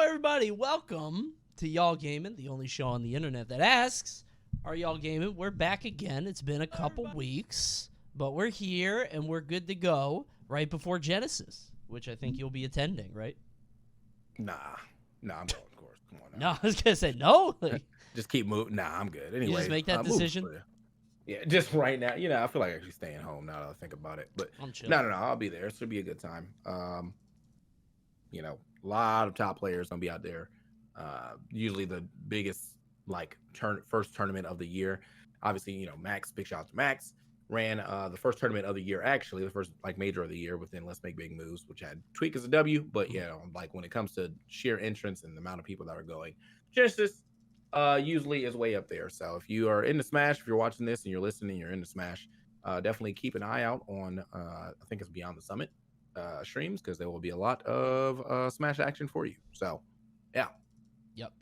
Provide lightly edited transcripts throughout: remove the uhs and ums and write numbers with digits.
Everybody, welcome to Y'all Gaming, the only show on the internet that asks, are y'all gaming? We're back again. It's been a couple weeks, but we're here and we're good to go right before Genesis, which I think you'll be attending, right? Nah, I'm going, of course. Come on No, now. I was going to say no. Like, Just keep moving. Nah, I'm good. Anyway, you just make that decision? Yeah, just right now. I feel like actually staying home now that I think about it. But I'm chill. no, I'll be there. It should be a good time. A lot of top players gonna be out there. Usually the biggest first tournament of the year. Obviously, Max, big shout out to Max, ran the first tournament of the year, actually, the first major of the year within Let's Make Big Moves, which had Tweak as a W. But when it comes to sheer entrance and the amount of people that are going, Genesis usually is way up there. So if you are into Smash, if you're watching this and you're listening, you're into Smash, definitely keep an eye out on I think it's Beyond the Summit streams, because there will be a lot of Smash action for you. So yeah. Yep.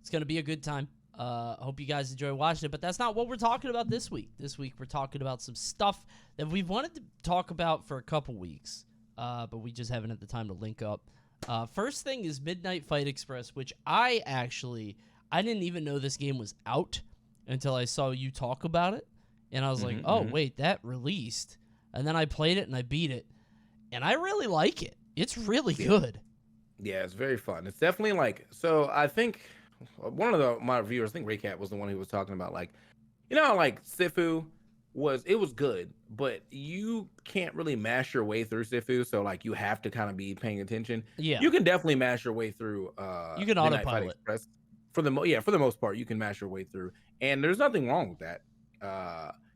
It's going to be a good time. Hope you guys enjoy watching it, but that's not what we're talking about this week. This week we're talking about some stuff that we've wanted to talk about for a couple weeks, but we just haven't had the time to link up. First thing is Midnight Fight Express, which I didn't even know this game was out until I saw you talk about it, and I was like, oh, wait, that released. And then I played it and I beat it, and I really like it. It's really good. Yeah, it's very fun. It's definitely so I think one of my viewers, I think Raycat was the one who was talking about Sifu was good, but you can't really mash your way through Sifu, so you have to kind of be paying attention. Yeah. You can definitely mash your way through you can Midnight Fight autopilot. Express. For the most part, you can mash your way through, and there's nothing wrong with that.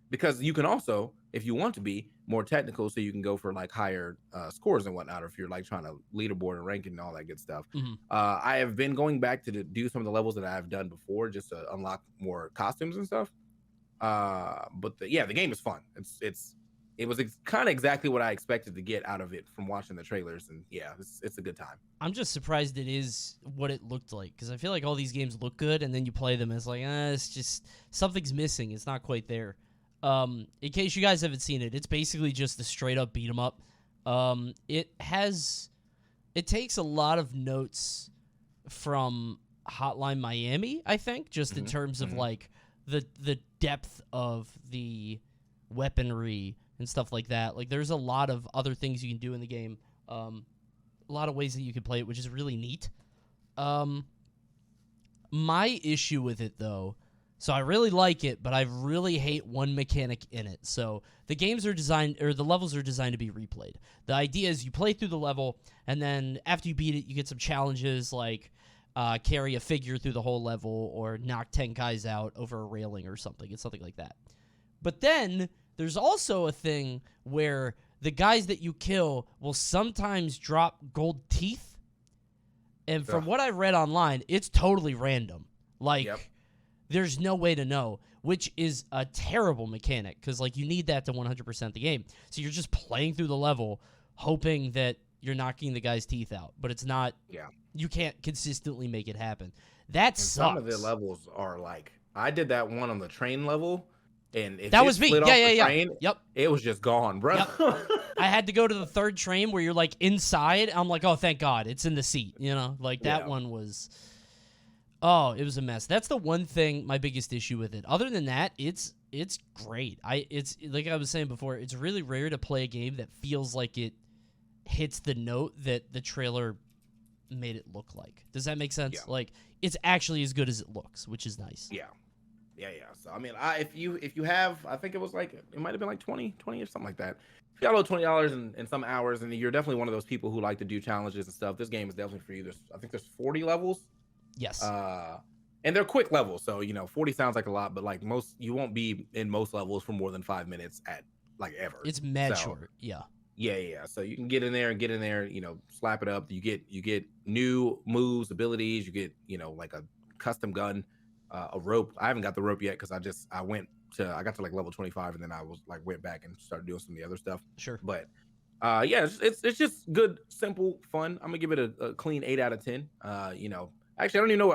Because you can also, if you want to be more technical, so you can go for higher scores and whatnot, or if you're trying to leaderboard and ranking and all that good stuff. I have been going back to do some of the levels that I've done before, just to unlock more costumes and stuff. But the game is fun. It was kind of exactly what I expected to get out of it from watching the trailers, and it's a good time. I'm just surprised it is what it looked like, because I feel like all these games look good, and then you play them, and it's it's just something's missing. It's not quite there. In case you guys haven't seen it, it's basically just a straight up beat 'em up. It takes a lot of notes from Hotline Miami, I think, just in terms of the depth of the weaponry and stuff like that. There's a lot of other things you can do in the game. A lot of ways that you can play it, which is really neat. My issue with it, though, so I really like it, but I really hate one mechanic in it. So the levels are designed to be replayed. The idea is you play through the level, and then after you beat it, you get some challenges like carry a figure through the whole level or knock 10 guys out over a railing or something. It's something like that. But then there's also a thing where the guys that you kill will sometimes drop gold teeth. And from what I read online, it's totally random. There's no way to know, which is a terrible mechanic, because you need that to 100% the game. So you're just playing through the level, hoping that you're knocking the guy's teeth out, but it's not. Yeah, you can't consistently make it happen. That sucks. Some of the levels are I did that one on the train level, and if that was me. Train, yep, it was just gone, bro. Yep. I had to go to the third train where you're inside. I'm like, oh, thank God, it's in the seat. That one was. Oh, it was a mess. That's the one thing, my biggest issue with it. Other than that, it's great. It's like I was saying before, it's really rare to play a game that feels like it hits the note that the trailer made it look like. Does that make sense? Yeah. It's actually as good as it looks, which is nice. Yeah. So I mean, if you have, I think it was it might have been 20 or something like that. If you got $20 in some hours, and you're definitely one of those people who like to do challenges and stuff, this game is definitely for you. I think there's 40 levels. Yes. And they're quick levels, so 40 sounds like a lot, but you won't be in most levels for more than 5 minutes at ever. It's mad short. Yeah. Yeah. So you can get in there, slap it up. You get new moves, abilities. You get a custom gun, a rope. I haven't got the rope yet because I got to level 25, and then I was went back and started doing some of the other stuff. Sure. But it's just good, simple, fun. I'm gonna give it a clean 8 out of 10. Actually, I don't even know.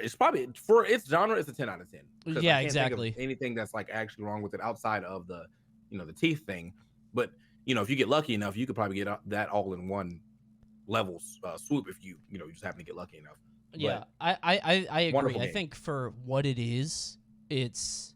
It's probably, for its genre, it's a 10 out of 10. Yeah, exactly. Anything that's actually wrong with it outside of the, the teeth thing. But if you get lucky enough, you could probably get that all in one levels swoop if you just happen to get lucky enough. Yeah, But I agree. wonderful I game. think for what it is, it's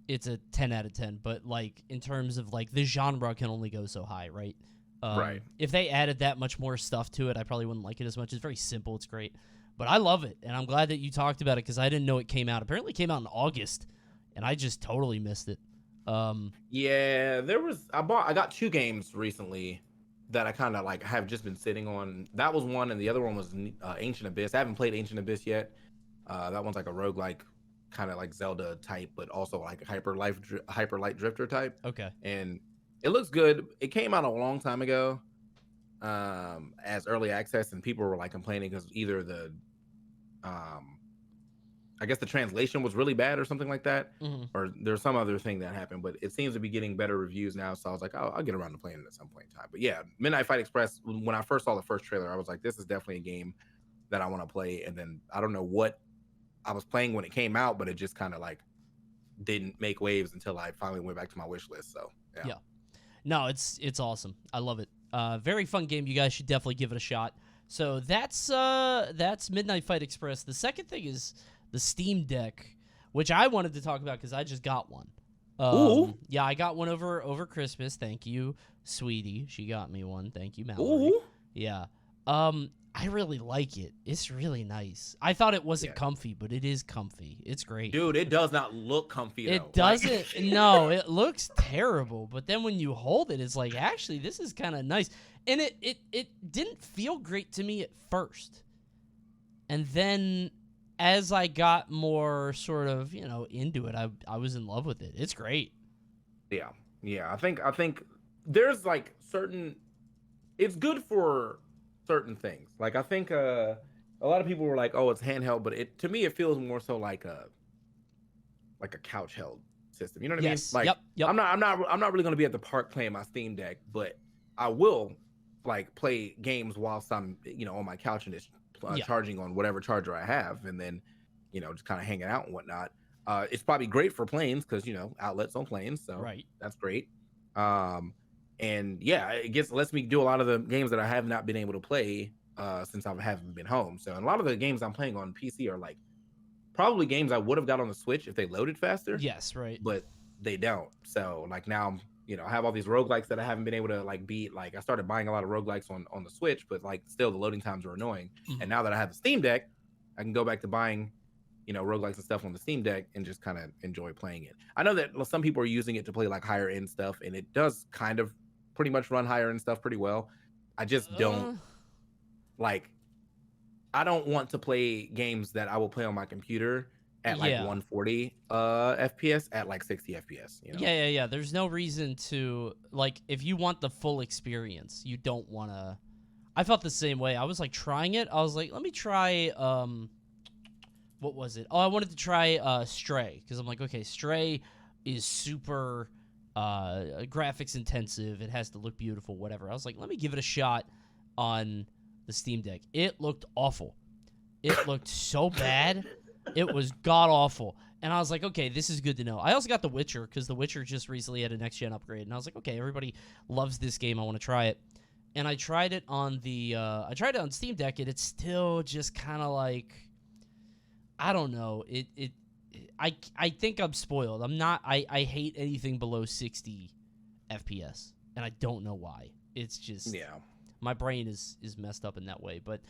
a 10 out of 10. But like in terms of like the genre can only go so high, right? Right. If they added that much more stuff to it, I probably wouldn't like it as much. It's very simple. It's great, but I love it, and I'm glad that you talked about it because I didn't know it came out. Apparently, it came out in August, and I just totally missed it. Yeah, I got 2 games recently that I kind of like have just been sitting on. That was one, and the other one was Ancient Abyss. I haven't played Ancient Abyss yet. That one's like a roguelike, kind of like Zelda type, but also like a hyper light drifter type. Okay. And it looks good. It came out a long time ago, as early access, and people were like complaining because either um, I guess the translation was really bad or something like that, Mm-hmm. or there's some other thing that happened. But it seems to be getting better reviews now. So I was like, I'll get around to playing it at some point in time. But yeah, Midnight Fight Express. When I first saw the first trailer, I was like, this is definitely a game that I want to play. And then I don't know what I was playing when it came out, but it just kind of like didn't make waves until I finally went back to my wish list. So yeah. No, it's awesome. I love it. Very fun game. You guys should definitely give it a shot. So that's Midnight Fight Express. The second thing is the Steam Deck, which I wanted to talk about because I just got one. Ooh. Yeah, I got one over Christmas. Thank you, sweetie. She got me one. Thank you, Mallory. Ooh. Yeah. I really like it. It's really nice. I thought it wasn't comfy, but it is comfy. It's great. Dude, it does not look comfy though. It doesn't. No, it looks terrible. But then when you hold it, it's like, actually, this is kind of nice. And it didn't feel great to me at first. And then as I got more sort of, into it, I was in love with it. It's great. Yeah. I think there's like it's good for certain things. Like I think a lot of people were like, "Oh, it's handheld," but to me it feels more so like a couch held system. You know what I mean? Like Yep. I'm not really going to be at the park playing my Steam Deck, but I will like play games whilst I'm on my couch and just charging on whatever charger I have, and then just kind of hanging out and whatnot. It's probably great for planes because outlets on planes, so that's great. And yeah, it lets me do a lot of the games that I have not been able to play since I haven't been home. So, and a lot of the games I'm playing on PC are like probably games I would have got on the Switch if they loaded faster. Yes, right. But they don't. So, like now, I have all these roguelikes that I haven't been able to like beat. Like I started buying a lot of roguelikes on the Switch, but like still the loading times are annoying. Mm-hmm. And now that I have the Steam Deck, I can go back to buying roguelikes and stuff on the Steam Deck and just kind of enjoy playing it. I know that some people are using it to play like higher end stuff, and it does kind of pretty much run higher end stuff pretty well. I just don't I don't want to play games that I will play on my computer at like 140 FPS at like 60 FPS. Yeah. There's no reason to like if you want the full experience, you don't want to. I felt the same way. I was like trying it. I was like, let me try. What was it? Oh, I wanted to try Stray because I'm like, okay, Stray is super graphics intensive. It has to look beautiful, whatever. I was like, let me give it a shot on the Steam Deck. It looked awful. It looked so bad. It was god awful. And I was like, okay, this is good to know. I also got The Witcher because The Witcher just recently had a next gen upgrade, and I was like, okay, everybody loves this game. I want to try it. And I tried it on on Steam Deck, and it's still just kind of like, I don't know. I think I'm spoiled. I'm not. I hate anything below 60 FPS, and I don't know why. It's just my brain is messed up in that way. But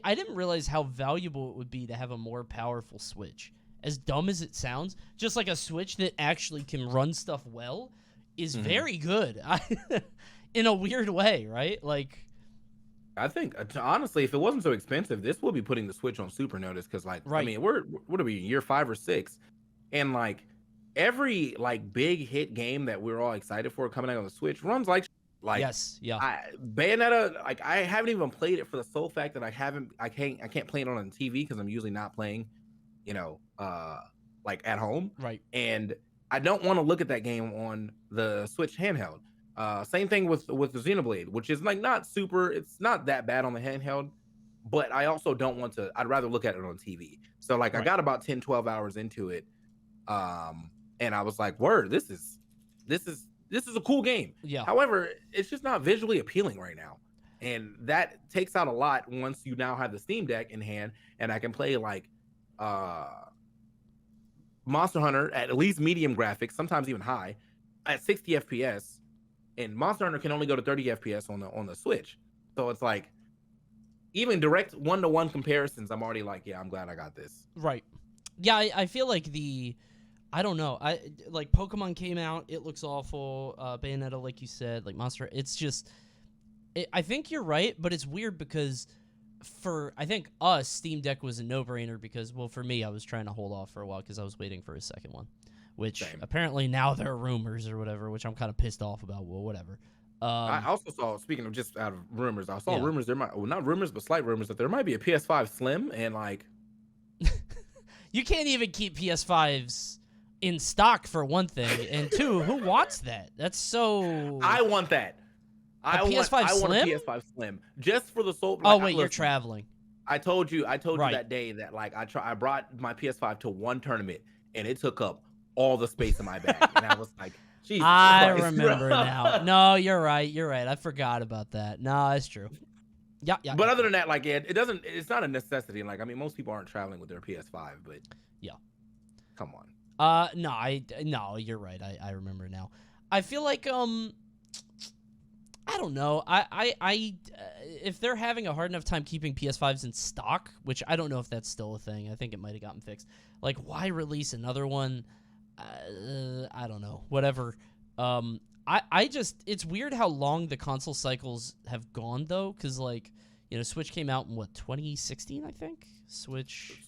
I didn't realize how valuable it would be to have a more powerful Switch. As dumb as it sounds, just like a Switch that actually can run stuff well is very good. In a weird way, right? Like, I think honestly, if it wasn't so expensive, this would be putting the Switch on super notice because, like, I mean, what are we, year 5 or 6, and like every like big hit game that we're all excited for coming out on the Switch runs like yes, yeah. Bayonetta, like I haven't even played it for the sole fact that I can't play it on the TV because I'm usually not playing, like at home, right? And I don't want to look at that game on the Switch handheld. Same thing with the Xenoblade, which is like not super. It's not that bad on the handheld, but I also don't want to. I'd rather look at it on TV. So like I got about 10, 12 hours into it, and I was like, "Word, this is a cool game." Yeah. However, it's just not visually appealing right now. And that takes out a lot once you now have the Steam Deck in hand, and I can play like Monster Hunter at least medium graphics, sometimes even high, at 60 FPS. And Monster Hunter can only go to 30 FPS on the Switch. So it's like even direct 1-to-1 comparisons, I'm already like, yeah, I'm glad I got this. Right. Yeah, I feel like I don't know. Like Pokemon came out, it looks awful. Bayonetta, like you said, like Monster, it's just. I think you're right, but it's weird because I think us, Steam Deck was a no-brainer because, well, for me, I was trying to hold off for a while because I was waiting for a second one, which Same. apparently now there are rumors or whatever, which I'm kind of pissed off about. Well, whatever. I also saw, speaking of just out of rumors, I saw Yeah. rumors there might, well, not rumors, but slight rumors that there might be a PS5 Slim, and like, You can't even keep PS5s in stock for one thing, and two, who wants that? That's so. I want that. I want PS5 a Slim? PS5 Slim just for the sole. Oh like, wait, you're listen, traveling. I told you Right. that day that like I brought my PS5 to one tournament and it took up all the space in my bag, and I was like, Jesus I Christ, remember bro. now. No, you're right. You're right. I forgot about that. No, that's true. Yeah. But other than that, like it doesn't. It's not a necessity. Like I mean, most people aren't traveling with their PS5, but Yeah. come on. No, you're right. I remember now. I feel like I don't know. If they're having a hard enough time keeping PS5s in stock, which I don't know if that's still a thing. I think it might have gotten fixed. Like, why release another one? I don't know. Whatever. I just, it's weird how long the console cycles have gone though, because like, Switch came out in what, 2016, I think. Switch.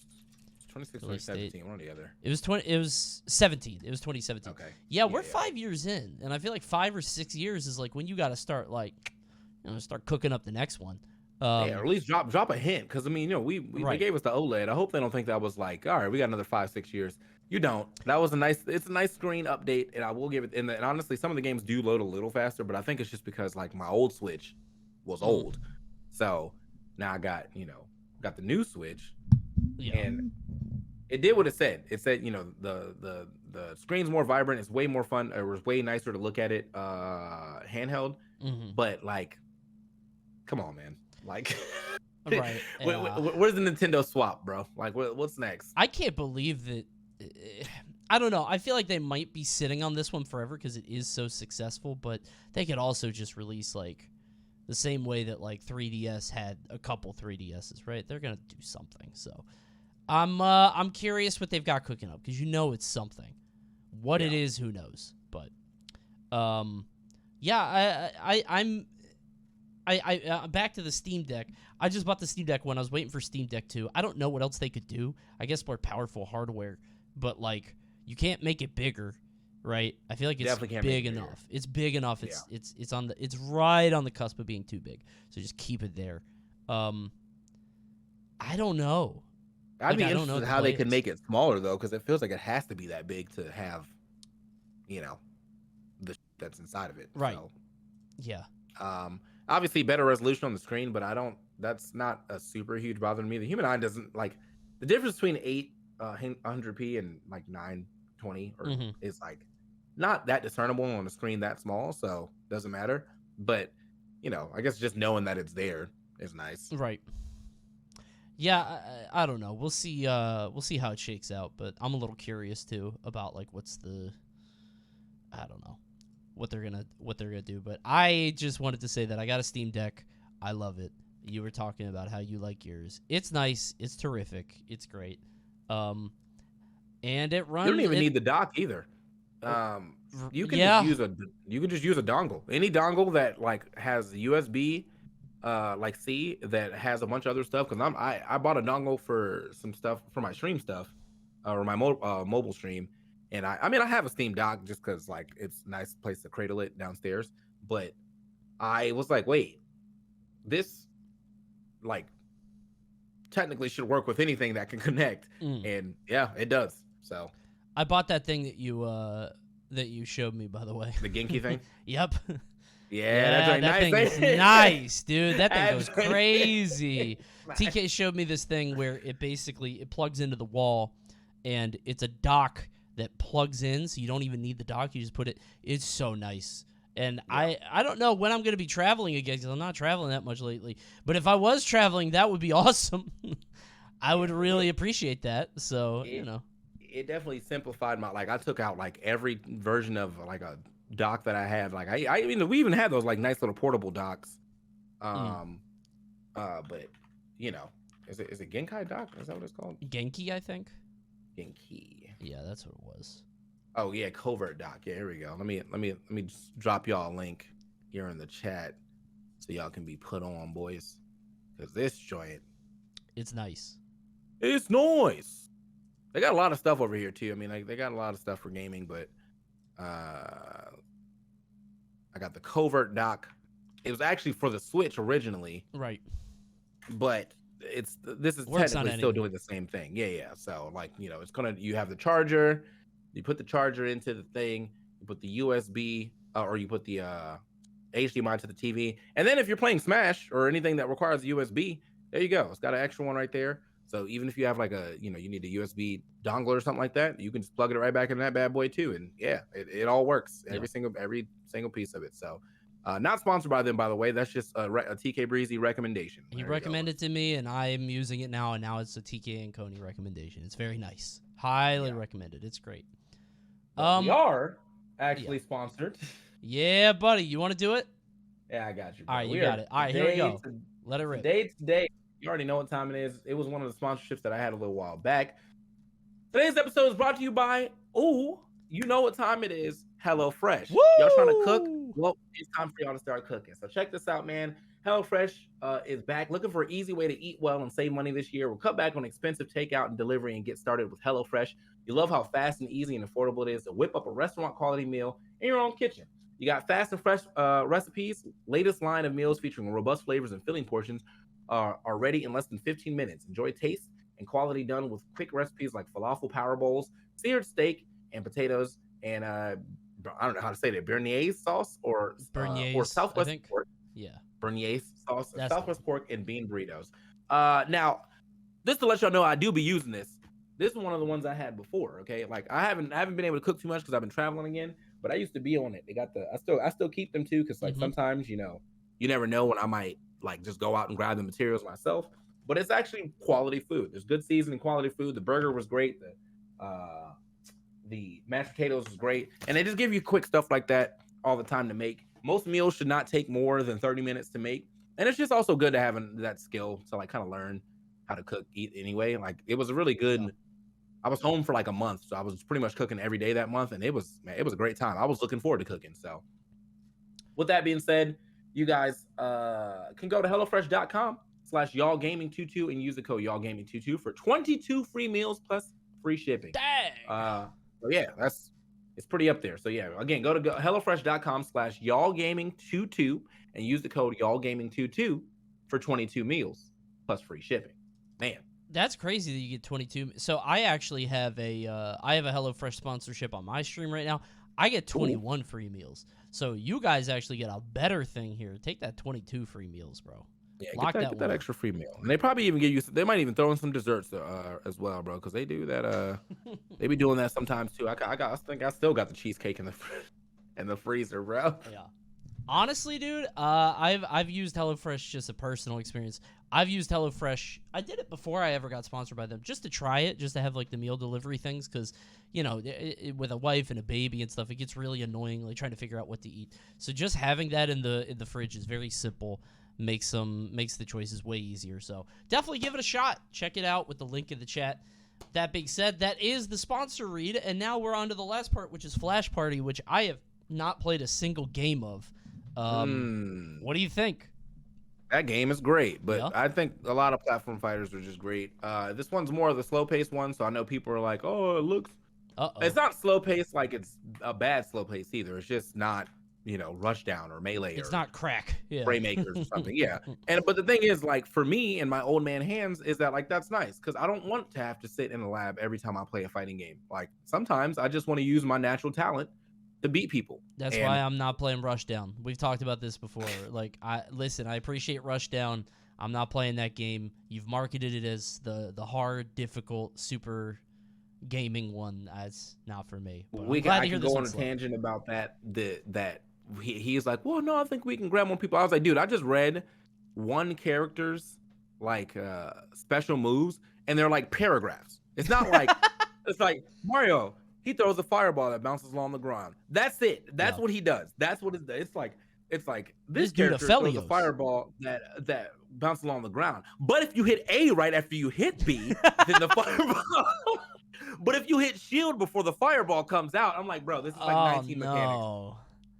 2016, Release date. 2017, one or the other. It was 17. It was 2017. Okay. Yeah, we're 5 years in, and I feel like 5 or 6 years is like when you got to start start cooking up the next one. Yeah, or at least drop a hint, because I mean, we Right. they gave us the OLED. I hope they don't think that was like, all right, we got another 5-6 years. You don't. That was it's a nice screen update, and I will give it. And honestly, some of the games do load a little faster, but I think it's just because like my old Switch was old, so now I got the new Switch, Yeah. and it did what it said. It said the screen's more vibrant. It's way more fun. It was way nicer to look at it handheld. Mm-hmm. But like, come on, man. Like, Right. Yeah. Where's the Nintendo swap, bro? Like, what's next? I can't believe that. I don't know. I feel like they might be sitting on this one forever because it is so successful, but they could also just release like the same way that like 3DS had a couple 3DSs, right? They're gonna do something. So I'm curious what they've got cooking up because it's something. What it is, who knows? But yeah, I'm back to the Steam Deck. I just bought the Steam Deck when I was waiting for Steam Deck 2. I don't know what else they could do. I guess more powerful hardware, but like you can't make it bigger, right? I feel like it's Definitely can't make big it bigger. enough. It's big enough. It's right on the cusp of being too big. So just keep it there. I don't know. I'd be I don't know interested in the how they plans. could make it smaller though, because it feels like it has to be that big to have, the that's inside of it. Right. So, Yeah. obviously better resolution on the screen, but that's not a super huge bother to me. The human eye doesn't like the difference between 800p and like 920 is like not that discernible on a screen that small, so doesn't matter. But I guess just knowing that it's there is nice. Right. Yeah, I don't know. We'll see how it shakes out, but I'm a little curious too about like I don't know what they're gonna do. But I just wanted to say that I got a Steam Deck. I love it. You were talking about how you like yours. It's nice. It's terrific. It's great. And it runs. You don't even need the dock either. You can just use a dongle. Any dongle that like has USB like C that has a bunch of other stuff, because I bought a dongle for some stuff for my stream stuff or my mobile stream, and I mean I have a Steam dock just because like it's a nice place to cradle it downstairs, but I was like, wait, this like technically should work with anything that can connect, and yeah, it does. So I bought that thing that you showed me, by the way. the Genki thing. Yep. Yeah, that thing is nice, dude. That thing goes crazy. TK showed me this thing where it plugs into the wall, and it's a dock that plugs in, so you don't even need the dock. You just put it. It's so nice. And Yeah. I don't know when I'm going to be traveling again because I'm not traveling that much lately. But if I was traveling, that would be awesome. I would Yeah. really appreciate that. So, It it definitely simplified my like I took out like every version of like a dock that I had. Like I even we even had those like nice little portable docks. mm, Um but you know, is it Genkai dock? Is that what it's called? Genki, I think. Genki. Yeah, that's what it was. Oh yeah, covert dock. Yeah, here we go. Let me just drop y'all a link here in the chat so y'all can be put on, boys. Cause this joint, It's nice. it's noise. They got a lot of stuff over here too. I mean, like they got a lot of stuff for gaming, but I got the covert dock. It was actually for the Switch originally, Right. but this is Works on technically still anything. doing the same thing. Yeah. So like, it's gonna you have the charger, you put the charger into the thing, you put the USB or you put the HDMI to the TV, and then if you're playing Smash or anything that requires USB, there you go. It's got an extra one right there. So even if you have like you need a USB dongle or something like that, you can just plug it right back in that bad boy too, and yeah, it all works. Yeah. Every single piece of it. So. Not sponsored by them, by the way. That's just a TK Breezy recommendation. He recommended to me, and I'm using it now, and now it's a TK and Coney recommendation. It's very nice. Highly recommended. It's great. We are actually sponsored. Yeah, buddy. You want to do it? Yeah, I got you. All right, you got it. All right, here we go. Let it rip. Today, you already know what time it is. It was one of the sponsorships that I had a little while back. Today's episode is brought to you by, you know what time it is, HelloFresh. Woo! Y'all trying to cook? Well, it's time for y'all to start cooking. So check this out, man. HelloFresh is back, looking for an easy way to eat well and save money this year. We'll cut back on expensive takeout and delivery and get started with HelloFresh. You love how fast and easy and affordable it is to whip up a restaurant-quality meal in your own kitchen. You got fast and fresh recipes. Latest line of meals featuring robust flavors and filling portions are ready in less than 15 minutes. Enjoy taste and quality done with quick recipes like falafel power bowls, seared steak, and potatoes, and I don't know how to say that, béarnaise sauce or Southwest pork. Yeah. Béarnaise sauce, That's Southwest pork, and bean burritos. Now, just to let y'all know, I do be using this. This is one of the ones I had before. Okay, like I haven't been able to cook too much because I've been traveling again. But I used to be on it. They got I still keep them too because like sometimes you never know when I might like just go out and grab the materials myself. But it's actually quality food. There's good seasoning, quality food. The burger was great. The mashed potatoes was great, and they just give you quick stuff like that all the time to make. Most meals should not take more than 30 minutes to make, and it's just also good to have that skill to like kind of learn how to eat anyway. Like it was a really good. Yeah. I was home for like a month, so I was pretty much cooking every day that month, and it was a great time. I was looking forward to cooking. So, with that being said, you guys can go to hellofresh.com/y'allgaming22 and use the code y'allgaming22 for 22 free meals plus free shipping. Dang. So yeah, it's pretty up there. So yeah, again, go to hellofresh.com/y'allgaming22 and use the code y'allgaming22 for 22 meals plus free shipping. Man. That's crazy that you get 22. So I actually have a HelloFresh sponsorship on my stream right now. I get 21 free meals. So you guys actually get a better thing here. Take that 22 free meals, bro. Yeah, get that extra free meal. And they probably even give you. They might even throw in some desserts as well, bro, because they do that. They be doing that sometimes too. I think I still got the cheesecake in the freezer, bro. Yeah. Honestly, dude, I've used HelloFresh just a personal experience. I've used HelloFresh. I did it before I ever got sponsored by them, just to try it, just to have like the meal delivery things, because with a wife and a baby and stuff, it gets really annoying, like trying to figure out what to eat. So just having that in the fridge is very simple. Makes the choices way easier. So definitely give it a shot. Check it out with the link in the chat. That being said, that is the sponsor read, and now we're on to the last part, which is Flash Party, which I have not played a single game of. What do you think? That game is great, but yeah. I think a lot of platform fighters are just great. This one's more of the slow-paced one, so I know people are like, "Oh, it looks." It's not slow-paced like it's a bad slow pace either. It's just not, Rushdown or Melee. It's not crack. Yeah. Raymakers or something. Yeah. But the thing is, like for me and my old man hands, is that like that's nice because I don't want to have to sit in a lab every time I play a fighting game. Like sometimes I just want to use my natural talent to beat people. That's why I'm not playing Rushdown. We've talked about this before. Like, I appreciate Rushdown. I'm not playing that game. You've marketed it as the hard, difficult, super gaming one. That's not for me. I can go on a tangent about that he's like, well, no, I think we can grab more people. I was like, dude, I just read one character's like special moves, and they're like paragraphs. It's not like it's like Mario. He throws a fireball that bounces along the ground. That's it. That's Yeah. what he does. That's what it's like. It's like this This dude character throws a Aphelios. fireball that bounces along the ground. But if you hit A right after you hit B, then the fireball. But if you hit shield before the fireball comes out, I'm like, bro, this is like 19 mechanics. No.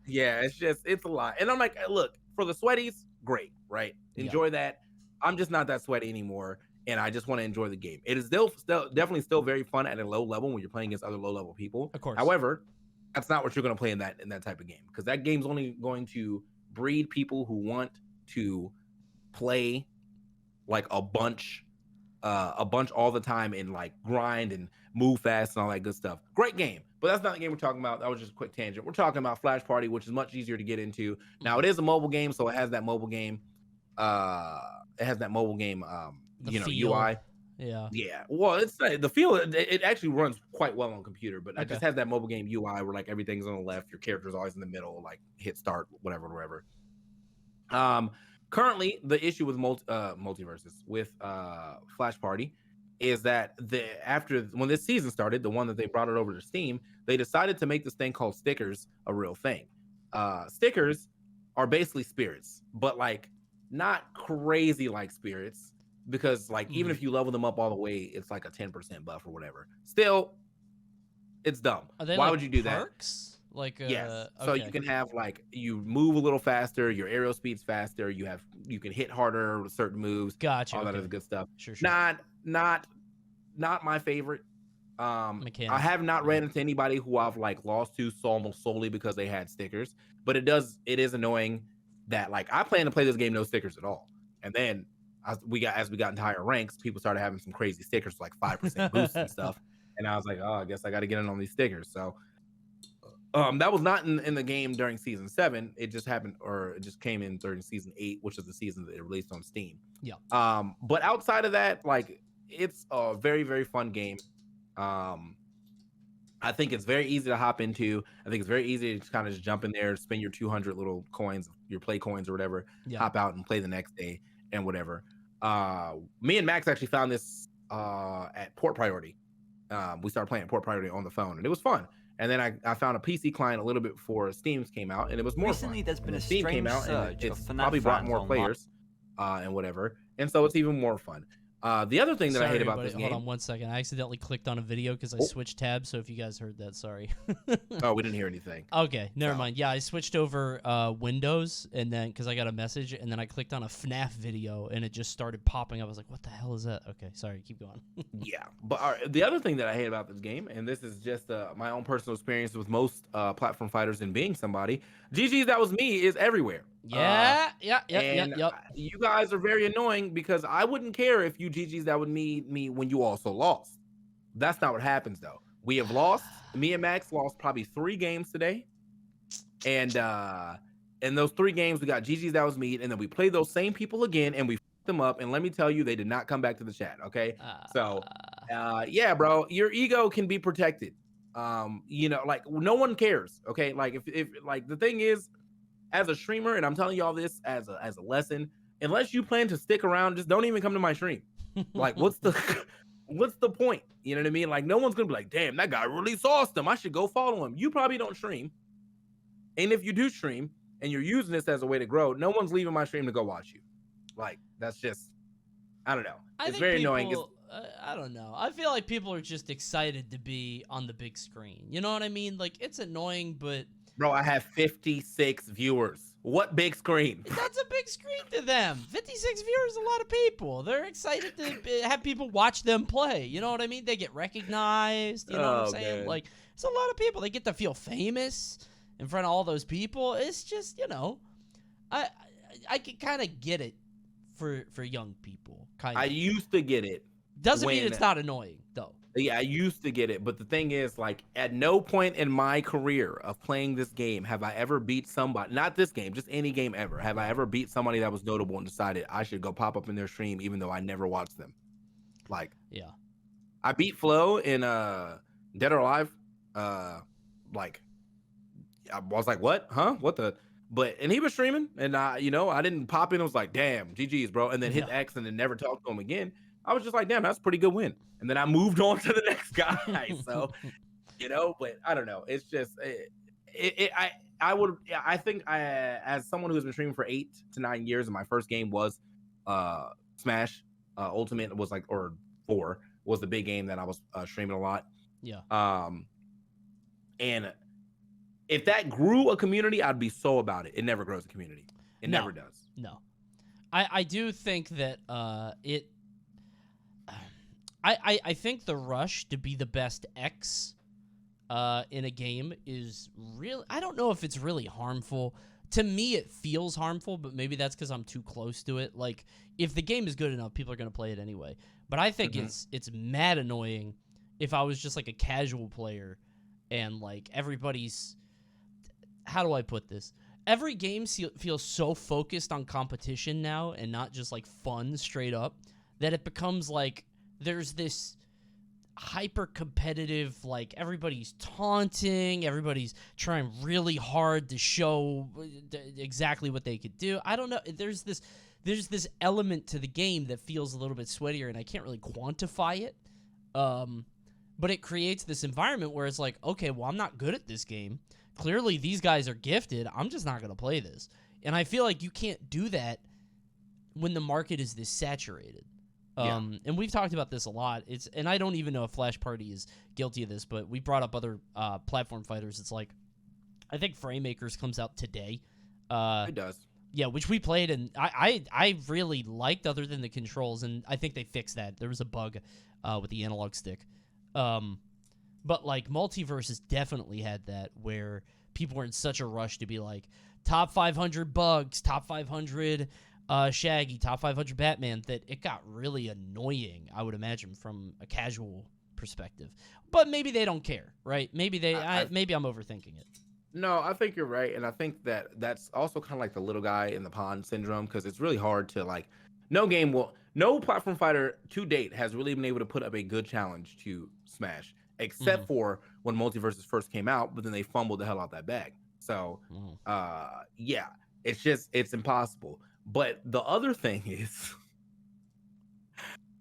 Yeah, it's a lot. And I'm like, look, for the sweaties, great, right? Enjoy that. I'm just not that sweaty anymore, and I just want to enjoy the game. It is still definitely still very fun at a low level when you're playing against other low level people. Of course. However, that's not what you're going to play in that type of game, because that game's only going to breed people who want to play like a bunch all the time and like grind and move fast and all that good stuff. Great game, but that's not the game we're talking about. That was just a quick tangent. We're talking about Flash Party, which is much easier to get into. Now it is a mobile game, so it has that mobile game The UI. Yeah. Well, it's the feel. It actually runs quite well on computer, but it Okay. just has that mobile game UI where like everything's on the left, your character's always in the middle, like hit start, whatever. Currently, the issue with multiverses with Flash Party is that when this season started, the one that they brought it over to Steam, they decided to make this thing called stickers a real thing. Stickers are basically spirits, but like not crazy like spirits, because like even if you level them up all the way, it's like a 10% buff or whatever. Still, it's dumb. Why like would you do perks? Like yes. So okay. you can have like you move a little faster, your aerial speed's faster, you can hit harder with certain moves, Gotcha. all that other good stuff. Sure. Not my favorite. Mechanic. I have not ran into anybody who I've like lost to almost solely because they had stickers, but it is annoying that like I plan to play this game no stickers at all, and then as we got into higher ranks, people started having some crazy stickers like 5% boosts and stuff, and I was like, oh, I guess I got to get in on these stickers. So that was not in the game during season 7. It just happened, or it just came in during season 8, which is the season that it released on Steam. Yeah. But outside of that, like it's a very, very fun game. I think it's very easy to hop into. I think it's very easy to kind of just jump in there, spend your 200 little coins, your play coins or whatever, hop out and play the next day and whatever. Me and Max actually found this at Port Priority. We started playing Port Priority on the phone, and it was fun. And then I found a PC client a little bit before Steam came out, and it was more Recently, fun. there's been a Steam strange came out, surge and of it's FNAF probably brought fans more online. players and whatever, and so it's even more fun. The other thing that I hate about this game. Hold on 1 second. I accidentally clicked on a video because I switched tabs. So if you guys heard that, sorry. Oh, we didn't hear anything. Okay, never mind. Yeah, I switched over Windows, and then because I got a message, and then I clicked on a FNAF video, and it just started popping up. I was like, "What the hell is that?" Okay, sorry. Keep going. Yeah, but the other thing that I hate about this game, and this is just my own personal experience with most platform fighters and being somebody, GG's That Was Me is everywhere. Yeah. You guys are very annoying because I wouldn't care if you GG's That Would me when you also lost. That's not what happens though. We have lost. Me and Max lost probably 3 games today, and in those 3 games we got GG's That Was Me, and then we played those same people again and we fucked them up. And let me tell you, they did not come back to the chat. Okay, so yeah, bro, your ego can be protected. Like no one cares. Okay, like if like the thing is, as a streamer, and I'm telling you all this as a lesson, unless you plan to stick around, just don't even come to my stream. Like, what's the point? You know what I mean? Like, no one's gonna be like, damn, that guy really sauced him. I should go follow him. You probably don't stream. And if you do stream and you're using this as a way to grow, no one's leaving my stream to go watch you. Like, that's just, I don't know. It's very annoying. I don't know. I feel like people are just excited to be on the big screen. You know what I mean? Like, it's annoying, but bro, I have 56 viewers. What big screen? That's a big screen to them. 56 viewers is a lot of people. They're excited to have people watch them play. You know what I mean? They get recognized. You know what I'm saying? Man. Like, it's a lot of people. They get to feel famous in front of all those people. It's just, I can kind of get it for young people. Kind of. I used to get it. Doesn't mean it's not annoying, though. Yeah, I used to get it, but the thing is, like, at no point in my career of playing this game have I ever beat somebody, not this game, just any game ever, have I ever beat somebody that was notable and decided I should go pop up in their stream even though I never watched them. Like, yeah. I beat Flo in Dead or Alive like I was like, what? Huh? What the? But and he was streaming, and I didn't pop in. I was like, damn, GG's, bro, and then hit Yeah. X and then never talked to him again. I was just like, damn, that's a pretty good win. And then I moved on to the next guy. So but I don't know. It's just I think as someone who's been streaming for 8 to 9 years, and my first game was Smash Ultimate was like, or 4 was the big game that I was streaming a lot. Yeah. And if that grew a community, I'd be so about it. It never grows a community. It No. never does. No. I do think that I think the rush to be the best X in a game is really, I don't know if it's really harmful. To me, it feels harmful, but maybe that's because I'm too close to it. Like, if the game is good enough, people are going to play it anyway. But I think it's mad annoying if I was just like a casual player and like everybody's, how do I put this? Every game feels so focused on competition now and not just like fun straight up that it becomes like there's this hyper competitive, like everybody's taunting, everybody's trying really hard to show exactly what they could do. I don't know. There's this element to the game that feels a little bit sweatier, and I can't really quantify it. But it creates this environment where it's like, okay, well, I'm not good at this game. Clearly, these guys are gifted. I'm just not going to play this. And I feel like you can't do that when the market is this saturated. And we've talked about this a lot. And I don't even know if Flash Party is guilty of this, but we brought up other platform fighters. It's like, I think Framemakers comes out today. It does. Yeah, which we played, and I really liked, other than the controls, and I think they fixed that. There was a bug with the analog stick. But like Multiverses definitely had that, where people were in such a rush to be like top 500 bugs, top 500 Shaggy, top 500 Batman, that it got really annoying, I would imagine, from a casual perspective. But maybe they don't care, right? Maybe maybe I'm overthinking it. No, I think you're right, and I think that's also kind of like the little guy in the pond syndrome, because it's really hard to like. No platform fighter to date has really been able to put up a good challenge to Smash, except for when Multiverses first came out, but then they fumbled the hell out that bag. So, yeah, it's impossible. But the other thing is,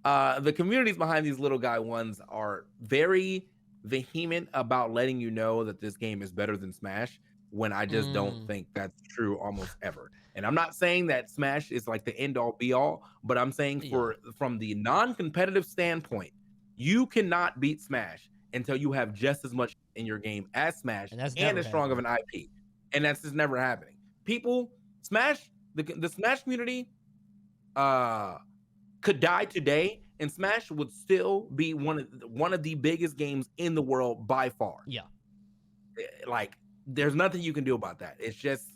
the communities behind these little guy ones are very vehement about letting you know that this game is better than Smash, when I just don't think that's true almost ever. And I'm not saying that Smash is like the end all be all, but I'm saying from the non-competitive standpoint, you cannot beat Smash until you have just as much in your game as Smash and as strong of an IP. And that's just never happening. People, the Smash community could die today, and Smash would still be one of the biggest games in the world by far. Yeah. Like, there's nothing you can do about that. It's just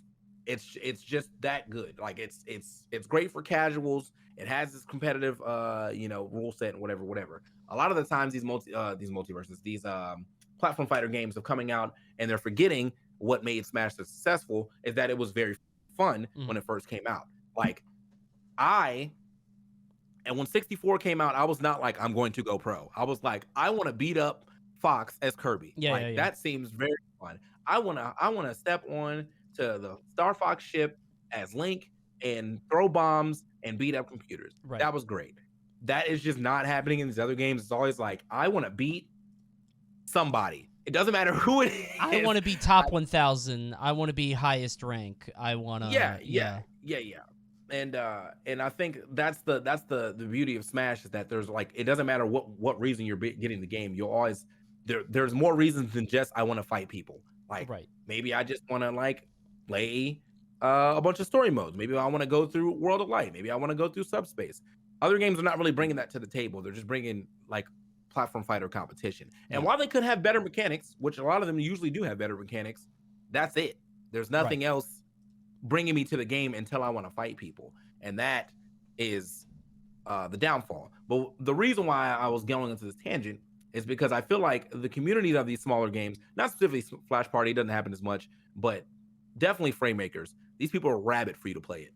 that good. Like, it's great for casuals. It has this competitive rule set and whatever. A lot of the times these multiverses, these platform fighter games are coming out, and they're forgetting what made Smash so successful is that it was very fun when it first came out. Like, and when 64 came out, I was not like, I'm going to go pro. I was like, I want to beat up Fox as Kirby. That seems very fun. I want to step on to the Star Fox ship as Link and throw bombs and beat up computers. Right. That was great. That is just not happening in these other games. It's always like, I want to beat somebody. It doesn't matter who it is. I want to be top 1,000. I want to be highest rank. I want to. Yeah. And I think that's the beauty of Smash, is that there's like, it doesn't matter what reason you're getting the game. You'll always there's more reasons than just I want to fight people. Like, maybe I just want to like play a bunch of story modes. Maybe I want to go through World of Light. Maybe I want to go through Subspace. Other games are not really bringing that to the table. They're just bringing like platform fighter competition. And while they could have better mechanics, which a lot of them usually do have better mechanics, that's it. There's nothing else bringing me to the game until I want to fight people. And that is the downfall. But the reason why I was going into this tangent is because I feel like the communities of these smaller games, not specifically Flash Party, doesn't happen as much, but definitely Framemakers, these people are rabid for you to play it.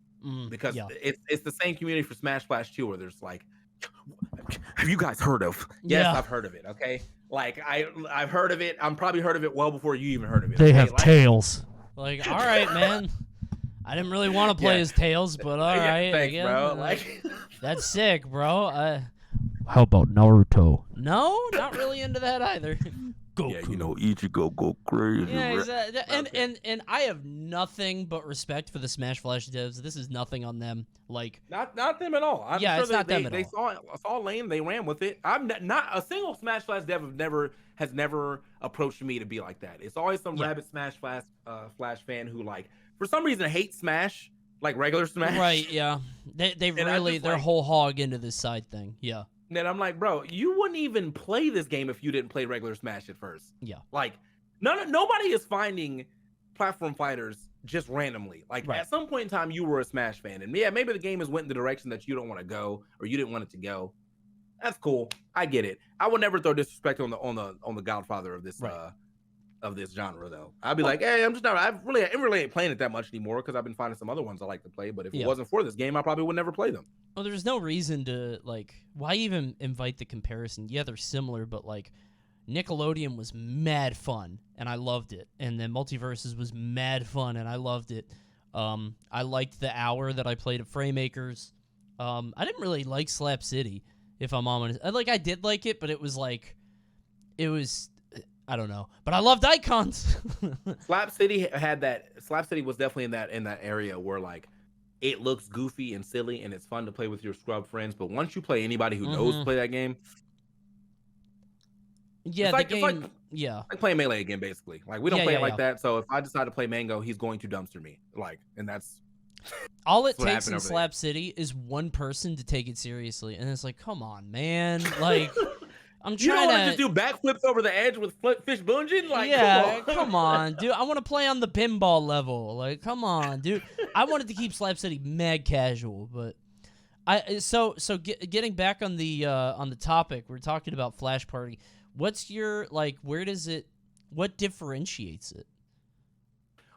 Because it's the same community for Smash Flash 2, where there's like, have you guys heard of? Yes, I've heard of it. Okay, Like I've heard of it. I'm probably heard of it well before you even heard of it. They okay? have Like, tails. Like, all right, man. I didn't really want to play Yeah. as Tails, but all right. Thanks, again, bro. Like, that's sick, bro. How about Naruto? No, not really into that either. Goku. yeah, you know, Ichigo go crazy. Yeah, bro. exactly. And, Okay. and I have nothing but respect for the Smash Flash devs. This is nothing on them. Like, Not them at all. I'm Yeah, sure it's not them at they all. saw lane, they ran with it. I'm not a single Smash Flash dev has never approached me to be like that. It's always some Yeah. rabid Smash Flash fan who like for some reason hates Smash, like regular Smash. right, yeah. They And I really, just, they're like- whole hog into this side thing. Yeah. And I'm like, bro, you wouldn't even play this game if you didn't play regular Smash at first. Yeah. Like, nobody is finding platform fighters just randomly. Like Right. at some point in time, you were a Smash fan, and yeah, maybe the game has went in the direction that you don't want to go or you didn't want it to go. That's cool. I get it. I would never throw disrespect on the Godfather of this Right. Of this genre though. I'd be like, hey, I'm just not. I really ain't playing it that much anymore because I've been finding some other ones I like to play. But if Yeah. it wasn't for this game, I probably would never play them. Well, there's no reason to, like, why even invite the comparison? Yeah, they're similar, but, like, Nickelodeon was mad fun, and I loved it. And then Multiverses was mad fun, and I loved it. I liked the hour that I played at Framemakers. I didn't really like Slap City, if I'm honest. I did like it, but it was, I don't know. But I loved Icons. Slap City had that. Slap City was definitely in that area where like it looks goofy and silly and it's fun to play with your scrub friends. But once you play anybody who knows to play that game, Yeah, It's like- the it's game. like- Yeah, like playing Melee again, basically. Like we don't Yeah, play yeah, it like yeah. that. So if I decide to play Mango, he's going to dumpster me. Like, and that's all it what takes happened in over there. Slap City is one person to take it seriously, and it's like, come on, man. Like, I'm you don't trying want to to just do backflips over the edge with Fish Bungeon. Like, yeah, come on. dude. I want to play on the pinball level. Like, come on, dude. I wanted to keep Slap City mad casual, but getting back on the topic, we're talking about Flash Party. What's your what differentiates it?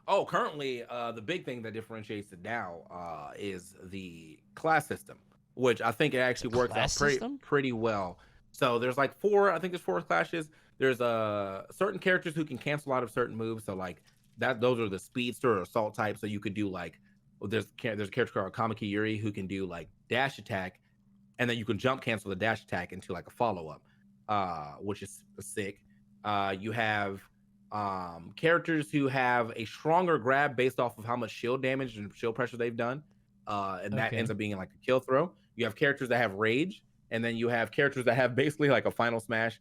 Oh, currently, the big thing that differentiates it now is the class system, which I think it actually works out class system? pretty well. So there's like four. I think there's 4 classes. There's certain characters who can cancel out of certain moves. So like that, those are the speedster or assault type. So you could do like, there's a character called Kamiki Yuri who can do like dash attack, and then you can jump cancel the dash attack into like a follow up, which is sick. You have characters who have a stronger grab based off of how much shield damage and shield pressure they've done, and that Okay. ends up being like a kill throw. You have characters that have rage, and then you have characters that have basically like a final smash.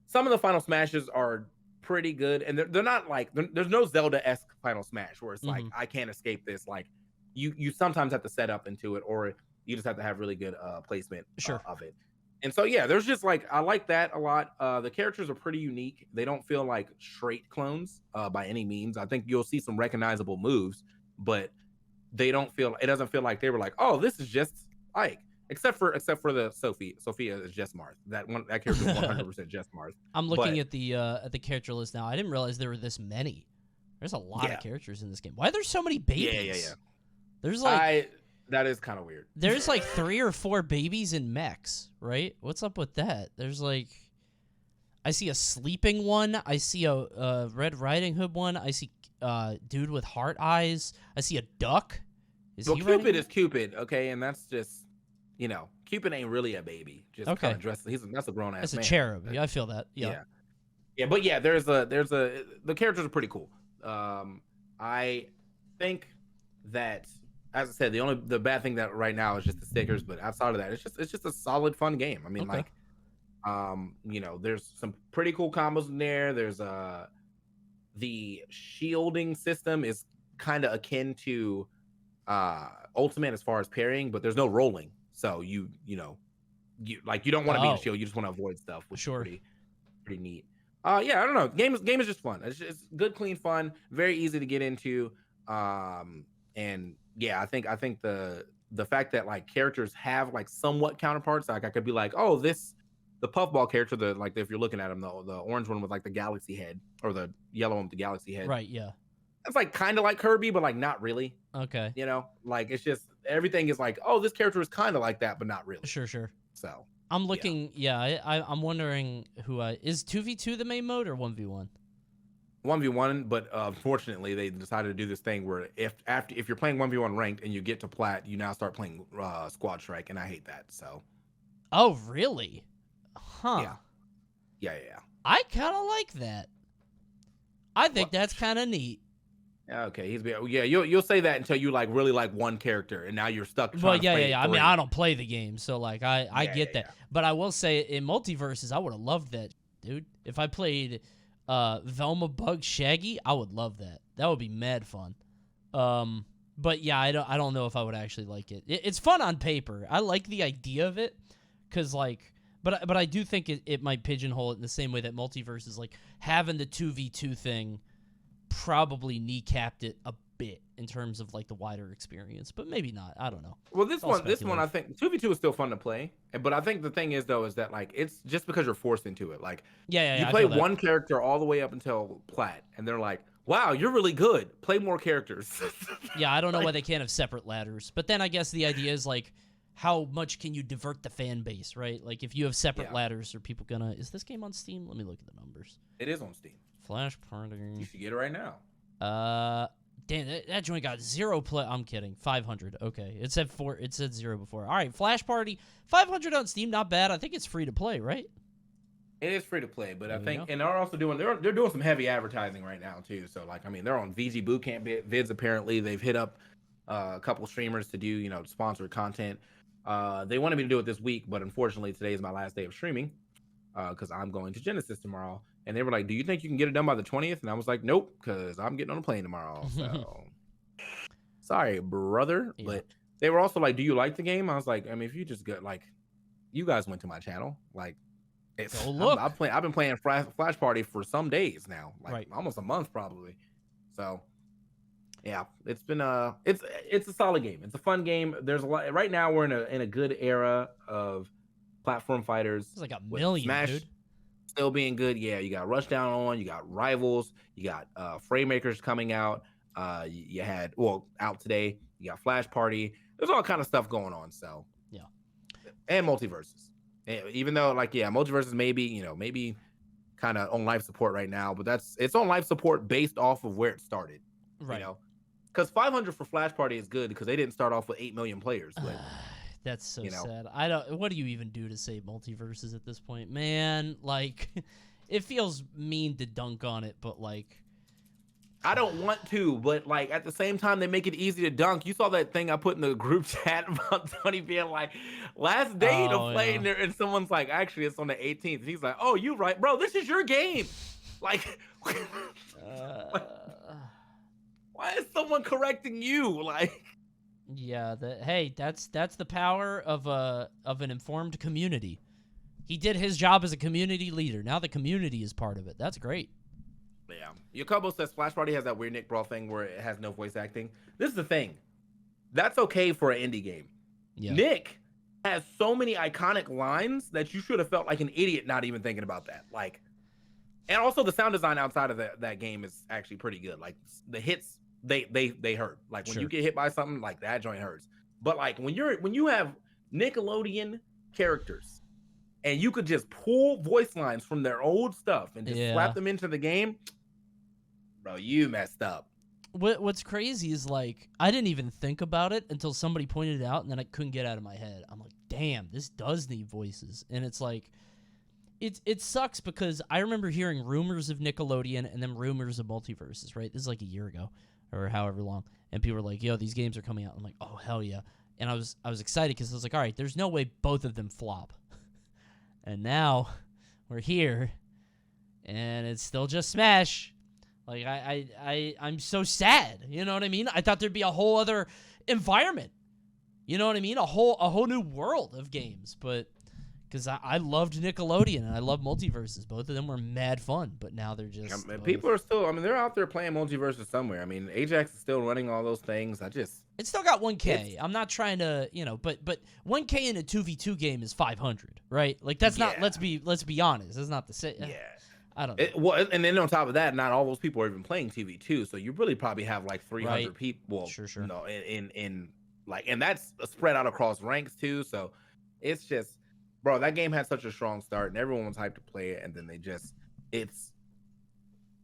Some of the final smashes are pretty good, and they're not like there's no Zelda-esque final smash where it's like I can't escape this. Like you sometimes have to set up into it, or you just have to have really good placement Sure. of it. And so yeah, there's just like I like that a lot. The characters are pretty unique. They don't feel like straight clones by any means. I think you'll see some recognizable moves, but it doesn't feel like they were like, oh, this is just Ike. Except for the Sophia. Sophia is just Marth. That character is 100% just Marth. I'm looking But- at the character list now. I didn't realize there were this many. There's a lot Yeah. of characters in this game. Why are there so many babies? Yeah. There's like That is kind of weird. there's like 3 or 4 babies in mechs, right? What's up with that? There's like, I see a sleeping one. I see a Red Riding Hood one. I see dude with heart eyes. I see a duck. Well, he Cupid riding- is Cupid, okay, and that's just Cupid ain't really a baby. Just Okay. kind of dressed. That's a grown ass. That's a man. cherub. Yeah, I feel that. Yeah. Yeah, but yeah, the characters are pretty cool. I think that, as I said, the bad thing that right now is just the stickers, but outside of that, it's just a solid fun game. I mean, Okay. there's some pretty cool combos in there. There's the shielding system is kind of akin to Ultimate as far as parrying, but there's no rolling, so you don't want to be in Oh. shield. You just want to avoid stuff, which Sure. is pretty neat. Yeah, I don't know. Game is just fun. It's good, clean fun, very easy to get into. And yeah, I think the fact that like characters have like somewhat counterparts, like I could be like, oh, the puffball character, if you're looking at him, the orange one with like the galaxy head, or the yellow one with the galaxy head. Right. Yeah. That's like kind of like Kirby, but like not really. Okay. Like it's just everything is like, oh, this character is kind of like that, but not really. Sure. So I'm looking. Yeah, I'm wondering who is 2v2 the main mode or 1v1? 1v1, but unfortunately they decided to do this thing where if you're playing 1v1 ranked and you get to plat, you now start playing squad strike, and I hate that. So Oh, really? Huh. yeah. I kind of like that. I think Well, that's kind of neat. okay, you'll say that until you like really like one character, and now you're stuck. Well, Trying to play yeah. I mean, three. I don't play the game, so like I get that. Yeah. But I will say in multiverses, I would have loved that, dude. If I played Velma, Bug, Shaggy, I would love that. That would be mad fun. But yeah, I don't know if I would actually like it. It's fun on paper. I like the idea of it, cause like, but I do think it might pigeonhole it in the same way that multiverses, like having the 2v2 thing, probably kneecapped it a bit in terms of like the wider experience, but maybe not. I don't know. Well, It's all this one, I speculative. think 2v2 is still fun to play, but I think the thing is though is that like it's just because you're forced into it. Like you I play feel that. one character all the way up until plat, and they're like, "Wow, you're really good. Play more characters." Yeah, I don't know why they can't have separate ladders. But then I guess the idea is like, how much can you divert the fan base, right? Like if you have separate Yeah. ladders, are people gonna? Is this game on Steam? Let me look at the numbers. It is on Steam. Flash You Party. should get it right now. Damn, that joint got 0 play. I'm kidding. 500. Okay, it said 4. It said 0 before. All right, Flash Party. 500 on Steam. Not bad. I think it's free to play, right? It is free to play, but I There we think, go. and they're also doing they're doing some heavy advertising right now too. So like, I mean, they're on VG Bootcamp vids. Apparently, they've hit up a couple streamers to do sponsored content. They wanted me to do it this week, but unfortunately, today is my last day of streaming because I'm going to Genesis tomorrow. And they were like, "Do you think you can get it done by the 20th?" And I was like, "Nope, because I'm getting on a plane tomorrow." So sorry, brother. Yeah. But they were also like, "Do you like the game?" I was like, "I mean, if you just got like, you guys went to my channel, like." Go look. I've been playing Flash Party for some days now, like Right. almost a month probably. So, yeah, it's been it's a solid game. It's a fun game. There's a lot right now. We're in a good era of platform fighters. It's like a with million, Smash dude. still being good. Yeah, you got Rushdown on. You got Rivals. You got Framemakers coming out. You had out today. You got Flash Party. There's all kind of stuff going on. So Yeah. and multiverses. Even though multiverses maybe kind of on life support right now, but it's on life support based off of where it started. Right. Because 500 for Flash Party is good because they didn't start off with 8 million players. But That's so sad. I don't. What do you even do to save multiverses at this point, man? Like, it feels mean to dunk on it, but like, I don't want to, but like at the same time, they make it easy to dunk. You saw that thing I put in the group chat about Tony being like, last day to play, yeah. and someone's like, actually, it's on the 18th. And he's like, oh, you right, bro. This is your game. Like, why is someone correcting you? Like, yeah. Hey, that's the power of an informed community. He did his job as a community leader. Now the community is part of it. That's great. yeah. Yacobo says Flash Party has that weird Nick Brawl thing where it has no voice acting. This is the thing. That's okay for an indie game. Yeah. Nick has so many iconic lines that you should have felt like an idiot not even thinking about that. Like, and also the sound design outside of that game is actually pretty good. Like the hits, they hurt. Like when you get hit by something, like that joint hurts. But like when you have Nickelodeon characters and you could just pull voice lines from their old stuff and just slap them into the game, bro, you messed up. What's crazy is like I didn't even think about it until somebody pointed it out, and then I couldn't get it out of my head. I'm like, damn, this does need voices, and it's like, it sucks because I remember hearing rumors of Nickelodeon and then rumors of multiverses. Right, this is like a year ago or however long, and people were like, yo, these games are coming out. I'm like, oh hell yeah, and I was excited because I was like, all right, there's no way both of them flop, and now we're here, and it's still just Smash. Like, I'm so sad. You know what I mean? I thought there'd be a whole other environment. You know what I mean? A whole new world of games. But because I loved Nickelodeon and I love multiverses. Both of them were mad fun. But now they're just... people are still... I mean, they're out there playing multiverses somewhere. I mean, Ajax is still running all those things. It's still got 1K. I'm not trying to, but 1K in a 2v2 game is 500, right? Like, that's not... Let's be honest. That's not the same. Yeah. I don't know. And then on top of that, not all those people are even playing TV2, so you really probably have like 300 people. Well, Sure. in like, and that's spread out across ranks too. So it's just, bro, that game had such a strong start, and everyone was hyped to play it, and then it's.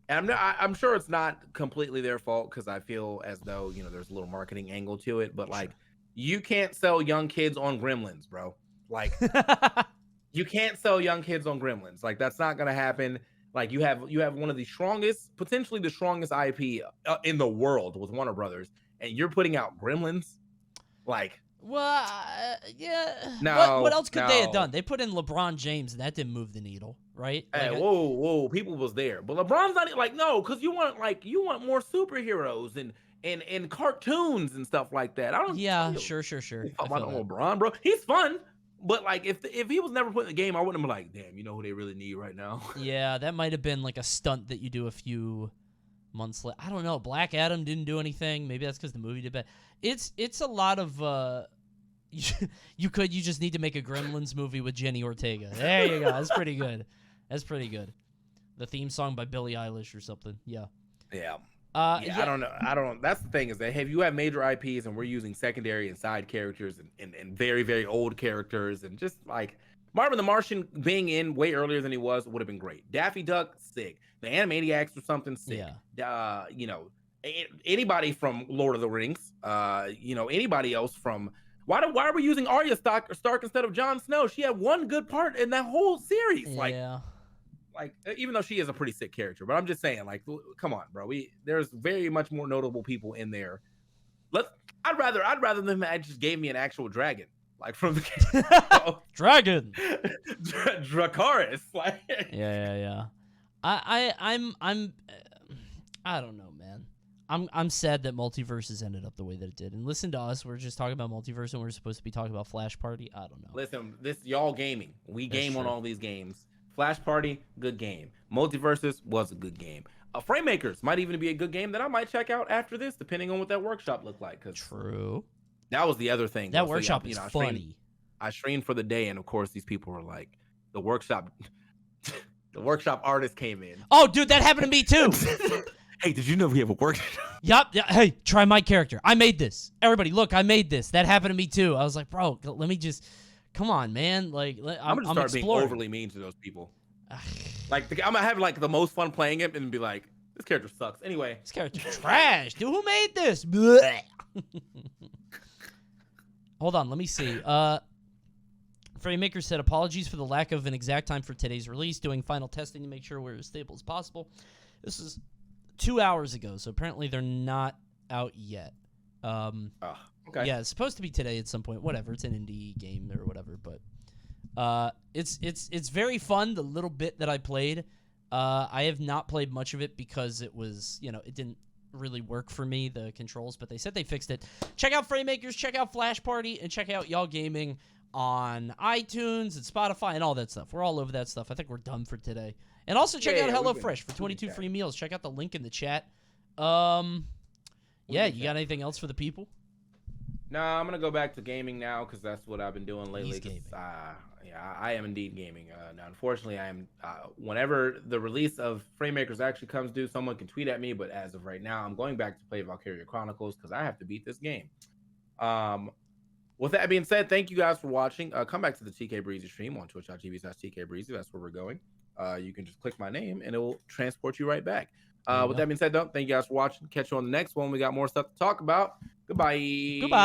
And I'm sure it's not completely their fault because I feel as though there's a little marketing angle to it, but like you can't sell young kids on Gremlins, bro. Like you can't sell young kids on Gremlins. Like that's not gonna happen. Like you have one of the strongest, potentially the strongest IP in the world with Warner Brothers, and you're putting out Gremlins, like. Well, yeah. No, what else could they have done? They put in LeBron James, and that didn't move the needle, right? Hey, Like, whoa, people was there, but LeBron's not like no, because you want more superheroes and cartoons and stuff like that. I don't. Yeah, sure. I about LeBron, bro. He's fun, but like if he was never put in the game, I wouldn't be like, damn, you know who they really need right now. Yeah, that might have been like a stunt that you do a few months later. I don't know. Black Adam didn't do anything. Maybe that's because the movie did bad. It's a lot of you just need to make a Gremlins movie with Jenny Ortega. There you go. That's pretty good. That's pretty good. The theme song by Billie Eilish or something. Yeah. Yeah. I don't know. That's the thing is that if you have major IPs and we're using secondary and side characters and very, very old characters and just like Marvin the Martian being in way earlier than he was would have been great. Daffy Duck, sick. The Animaniacs or something, sick. Yeah. Anybody from Lord of the Rings, anybody else from why are we using Arya Stark instead of Jon Snow? She had one good part in that whole series. Yeah. Like even though she is a pretty sick character, but I'm just saying, like, come on, bro. There's very much more notable people in there. I'd rather them just gave me an actual dragon, like from the dragon, Dracarys. Like, yeah. I'm I don't know, man. I'm sad that Multiverses ended up the way that it did. And listen to us, we're just talking about Multiverse and we're supposed to be talking about Flash Party. I don't know. Listen, this y'all gaming. We game on all these games. Flash Party, good game. Multiverses was a good game. Frame Makers might even be a good game that I might check out after this, depending on what that workshop looked like. True. That was the other thing. That workshop is funny. I streamed for the day, and of course, these people were like, the workshop artist came in. Oh, dude, that happened to me too. Hey, did you know we have a workshop? Yup. Hey, try my character. I made this. Everybody, look, I made this. That happened to me too. I was like, bro, let me just. Come on, man. Like, I'm gonna start being overly mean to those people. Like, I'm gonna have like the most fun playing it and be like, this character sucks. Anyway, this character trash. Dude, who made this? Hold on, let me see. Framemaker said, apologies for the lack of an exact time for today's release. Doing final testing to make sure we're as stable as possible. This is 2 hours ago, so apparently they're not out yet. Okay. Yeah, it's supposed to be today at some point. Whatever, it's an indie game or whatever, but it's very fun. The little bit that I played, I have not played much of it because it was it didn't really work for me, the controls. But they said they fixed it. Check out Framemakers, check out Flash Party, and check out Y'all Gaming on iTunes and Spotify and all that stuff. We're all over that stuff. I think we're done for today. And also check out HelloFresh for 22 free meals. Check out the link in the chat. Yeah, you got anything else for the people? No, I'm gonna go back to gaming now because that's what I've been doing lately. He's gaming. Yeah, I am indeed gaming. Now, unfortunately, I am. Whenever the release of Framemakers actually comes due, someone can tweet at me. But as of right now, I'm going back to play Valkyria Chronicles because I have to beat this game. With that being said, thank you guys for watching. Come back to the TK Breezy stream on twitch.tv/TK Breezy. That's where we're going. You can just click my name and it will transport you right back. With that being said, though, thank you guys for watching. Catch you on the next one. We got more stuff to talk about. Goodbye. Goodbye.